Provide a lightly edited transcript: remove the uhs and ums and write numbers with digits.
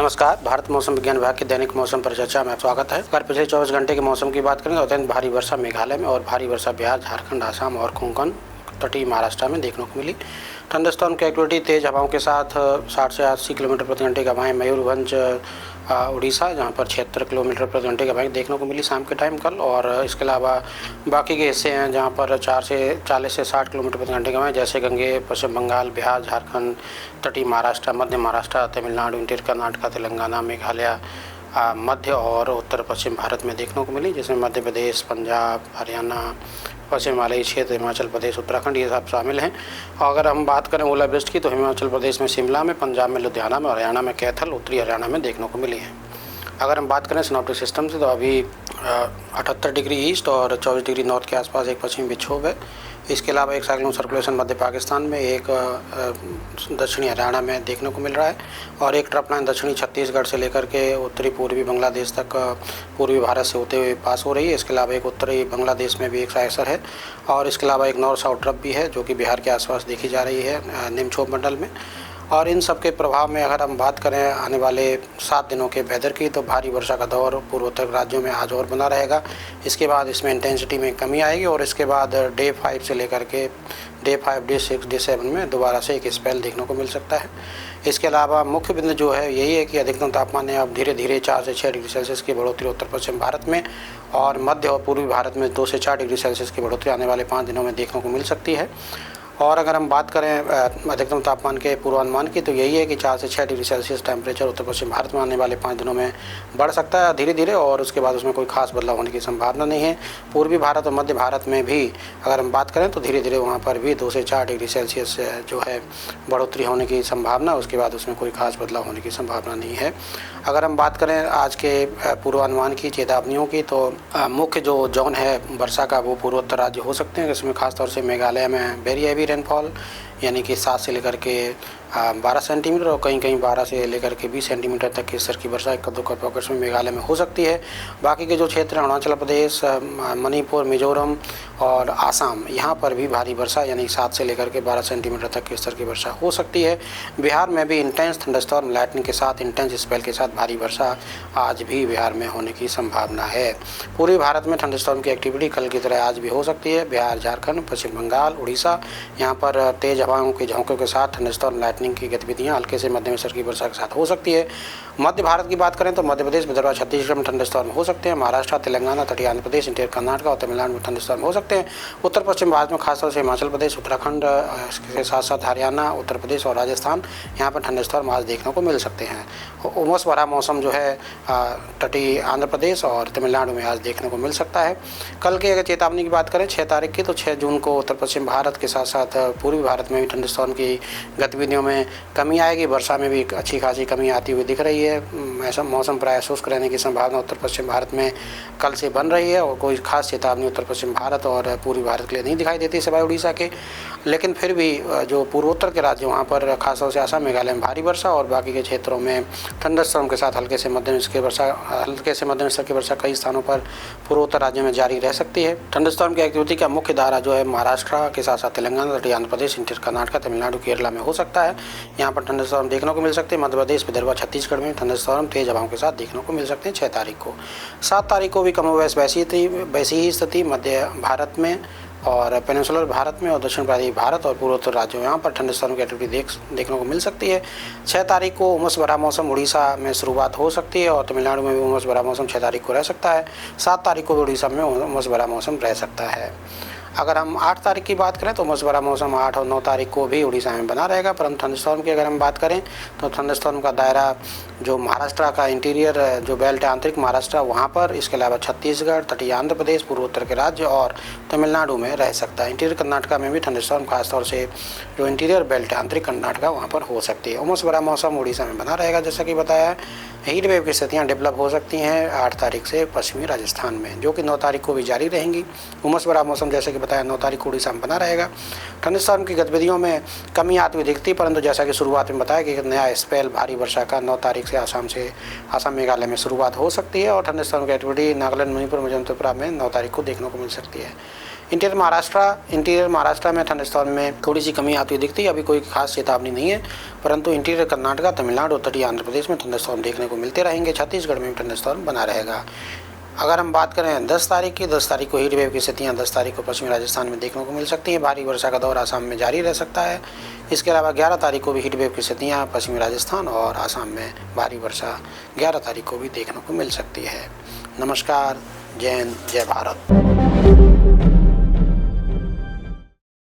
नमस्कार। भारत मौसम विज्ञान विभाग के दैनिक मौसम परिचर्चा में स्वागत है। अगर पिछले 24 घंटे के मौसम की बात करें तो अत्यंत भारी वर्षा मेघालय में और भारी वर्षा बिहार, झारखंड, आसाम और कोंकण तटीय महाराष्ट्र में देखने को मिली। थंडरस्टॉर्म की एक्टिविटी तेज हवाओं के साथ 60 से 80 किलोमीटर प्रति घंटे की हवाएं मयूरभंज उड़ीसा, जहां पर 76 किलोमीटर प्रति घंटे की हवाएं देखने को मिली शाम के टाइम कल। और इसके अलावा बाकी के हिस्से हैं जहां पर 40 से 60 किलोमीटर प्रति घंटे की हवाएं, जैसे गंगे, पश्चिम बंगाल, बिहार, झारखंड, तटीय महाराष्ट्र, मध्य महाराष्ट्र, तमिलनाडु, इंटीरियर कर्नाटक, तेलंगाना, मेघालय, मध्य और उत्तर पश्चिम भारत में देखने को मिली, जिसमें मध्य प्रदेश, पंजाब, हरियाणा, पश्चिम हिमालयी क्षेत्र, हिमाचल प्रदेश, उत्तराखंड ये सब शामिल हैं। और अगर हम बात करें ओलावृष्टि की तो हिमाचल प्रदेश में शिमला में, पंजाब में लुधियाना में, हरियाणा में कैथल, उत्तरी हरियाणा में देखने को मिली है। अगर हम बात करें सिनॉप्टिक सिस्टम से तो अभी 78 डिग्री ईस्ट और 24 डिग्री नॉर्थ के आसपास एक पश्चिमी विक्षोभ है। इसके अलावा एक साइक्लोन सर्कुलेशन मध्य पाकिस्तान में, एक दक्षिणी हरियाणा में देखने को मिल रहा है और एक ट्रफ लाइन दक्षिणी छत्तीसगढ़ से लेकर के उत्तरी पूर्वी बांग्लादेश तक पूर्वी भारत से होते हुए पास हो रही है। इसके अलावा एक उत्तरी बांग्लादेश में भी एक साइसर है और इसके अलावा एक नॉर्थ साउथ ट्रफ भी है जो कि बिहार के आसपास देखी जा रही है निम्नक्षोभ मंडल में। और इन सब के प्रभाव में अगर हम बात करें आने वाले 7 दिनों के वेदर की तो भारी वर्षा का दौर पूर्वोत्तर राज्यों में आज और बना रहेगा। इसके बाद इसमें इंटेंसिटी में कमी आएगी और इसके बाद डे 5 से लेकर के डे 5, डे 6, डे 7 में दोबारा से एक स्पेल देखने को मिल सकता है। इसके अलावा मुख्य बिंदु जो है यही है कि अधिकतम तापमान में अब धीरे धीरे 4 से 6 डिग्री सेल्सियस की बढ़ोतरी उत्तर पश्चिम भारत में और मध्य और पूर्वी भारत में 2 से 4 डिग्री सेल्सियस की बढ़ोतरी आने वाले 5 दिनों में देखने को मिल सकती है। और अगर हम बात करें अधिकतम तापमान के पूर्वानुमान की तो यही है कि 4 से 6 डिग्री सेल्सियस टेम्परेचर उत्तर पश्चिम भारत में आने वाले 5 दिनों में बढ़ सकता है धीरे धीरे और उसके बाद उसमें कोई खास बदलाव होने की संभावना नहीं है। पूर्वी भारत और मध्य भारत में भी अगर हम बात करें तो धीरे धीरे वहाँ पर भी 2 से 4 डिग्री सेल्सियस जो है बढ़ोतरी होने की संभावना, उसके बाद उसमें कोई खास बदलाव होने की संभावना नहीं है। अगर हम बात करें आज के पूर्वानुमान की चेतावनियों की तो मुख्य जो जोन है वर्षा का वो पूर्वोत्तर राज्य हो सकते हैं, जिसमें खासतौर से मेघालय में वेरी हैवी रेनफॉल यानी कि 7 से लेकर के 12 सेंटीमीटर और कहीं कहीं 12 से लेकर के 20 सेंटीमीटर तक के स्तर की वर्षा एक दो पॉकेट्स में मेघालय में हो सकती है। बाकी के जो क्षेत्र हैं अरुणाचल प्रदेश, मणिपुर, मिजोरम और आसाम, यहाँ पर भी भारी वर्षा यानी 7 से लेकर के 12 सेंटीमीटर तक के स्तर की वर्षा हो सकती है। बिहार में भी इंटेंस थंडरस्टॉर्म लाइटनिंग के साथ इंटेंस स्पेल के साथ भारी वर्षा आज भी बिहार में होने की संभावना है। पूर्वी भारत में थंडरस्टॉर्म की एक्टिविटी कल की तरह आज भी हो सकती है। बिहार, झारखंड, पश्चिम बंगाल, उड़ीसा, यहाँ पर तेज हवाओं के झोंकों के साथ थंडरस्टॉर्म लाइटनिंग की गतिविधियां हल्के से मध्यम स्तर की वर्षा के साथ हो सकती है। मध्य भारत की बात करें तो मध्य प्रदेश, विदर्भ, छत्तीसगढ़ में थंडरस्टॉर्म हो सकते हैं। महाराष्ट्र, तेलंगाना, तटीय आंध्र प्रदेश, इंटीरियर कर्नाटक और तमिलनाडु में थंडरस्टॉर्म हो सकते हैं। उत्तर पश्चिम भारत में खासतौर से हिमाचल प्रदेश, उत्तराखंड, इसके साथ साथ हरियाणा, उत्तर प्रदेश और राजस्थान, यहाँ पर थंडरस्टॉर्म आज देखने को मिल सकते हैं। उमस भरा मौसम जो है तटीय आंध्र प्रदेश और तमिलनाडु में आज देखने को मिल सकता है। कल की अगर चेतावनी की बात करें 6 तारीख की तो 6 जून को उत्तर पश्चिम भारत के साथ साथ पूर्वी भारत में भी थंडरस्टॉर्म की गतिविधियों में कमी आएगी। वर्षा में भी अच्छी खासी कमी आती हुई दिख रही है। ऐसा मौसम प्राय शुष्क रहने की संभावना उत्तर पश्चिम भारत में कल से बन रही है और कोई खास चेतावनी उत्तर पश्चिम भारत और पूर्वी भारत के लिए नहीं दिखाई देती सिवाय उड़ीसा के। लेकिन फिर भी जो पूर्वोत्तर के राज्य वहाँ पर खासतौर से आसाम, मेघालय में भारी वर्षा और बाकी के क्षेत्रों में थंडरस्टॉर्म के साथ हल्के से मध्यम स्तर की वर्षा कई स्थानों पर पूर्वोत्तर राज्यों में जारी रह सकती है। थंडरस्टॉर्म की एक्टिविटी का मुख्य धारा जो है महाराष्ट्र के साथ साथ तेलंगाना, तटीय आंध्र प्रदेश, इंटीरियर कर्नाटक, तमिलनाडु, केरला में हो सकता है। यहाँ पर थंडरस्टॉर्म देखने को मिल सकते हैं। मध्य प्रदेश, विदर्भ, छत्तीसगढ़ में थंडरस्टॉर्म तेज हवाओं के साथ देखने को मिल सकते हैं 6 तारीख को। 7 तारीख को भी कमोवेश वैसी ही स्थिति मध्य भारत में और पेनिनसुलर भारत में और दक्षिण पूर्वी भारत और पूर्वोत्तर राज्यों में यहाँ पर ठंडस्टॉर्म की एक्टिविटी देखने को मिल सकती है। 6 तारीख को उमस भरा मौसम उड़ीसा में शुरुआत हो सकती है और तमिलनाडु में भी उमस भरा मौसम 6 तारीख को रह सकता है। 7 तारीख को भी उड़ीसा में उमस भरा मौसम रह सकता है। अगर हम 8 तारीख की बात करें तो उमस भरा मौसम 8 और 9 तारीख को भी उड़ीसा में बना रहेगा। परंतु थंडरस्टॉर्म की अगर हम बात करें तो थंडरस्टॉर्म का दायरा जो महाराष्ट्र का इंटीरियर जो बेल्ट है आंतरिक महाराष्ट्र वहाँ पर, इसके अलावा छत्तीसगढ़, तटीय आंध्र प्रदेश, पूर्वोत्तर के राज्य और तमिलनाडु में रह सकता है। इंटीरियर कर्नाटका में भी थंडरस्टॉर्म खासतौर से जो इंटीरियर बेल्ट है आंतरिक कर्नाटका वहाँ पर हो सकती है। उमस भरा मौसम उड़ीसा में बना रहेगा जैसा कि बताया है। हीट वेव की स्थितियाँ डेवलप हो सकती हैं 8 तारीख से पश्चिमी राजस्थान में, जो कि 9 तारीख को भी जारी रहेंगी। उमस भरा मौसम जैसे कि बताया 9 तारीख को उड़ीसा में बना रहेगा। थंडरस्टॉर्म की गतिविधियों में कमी आती हुई दिखती, परंतु जैसा कि शुरुआत में बताया कि एक नया स्पेल भारी वर्षा का 9 तारीख से आसाम मेघालय में शुरुआत हो सकती है और थंडरस्टॉर्म की एक्टिविटी नागालैंड, मणिपुर, मिजोरम, त्रिपुरा में 9 तारीख को देखने को मिल सकती है। इंटीरियर महाराष्ट्र में थंडरस्टॉर्म में थोड़ी सी कमी आती हुई दिखती है। अभी कोई खास चेतावनी नहीं है, परंतु इंटीरियर कर्नाटका, तमिलनाडु और तटीय आंध्र प्रदेश में थंडरस्टॉर्म देखने को मिलते रहेंगे। छत्तीसगढ़ में भी थंडरस्टॉर्म बना रहेगा। अगर हम बात करें 10 तारीख की, 10 तारीख को हीट वेव की स्थितियाँ 10 तारीख को पश्चिमी राजस्थान में देखने को मिल सकती हैं। भारी वर्षा का दौर आसाम में जारी रह सकता है। इसके अलावा 11 तारीख को भी हीट वेव की स्थितियाँ पश्चिमी राजस्थान और आसाम में भारी वर्षा 11 तारीख को भी देखने को मिल सकती है। नमस्कार, जय हिंद, जय भारत।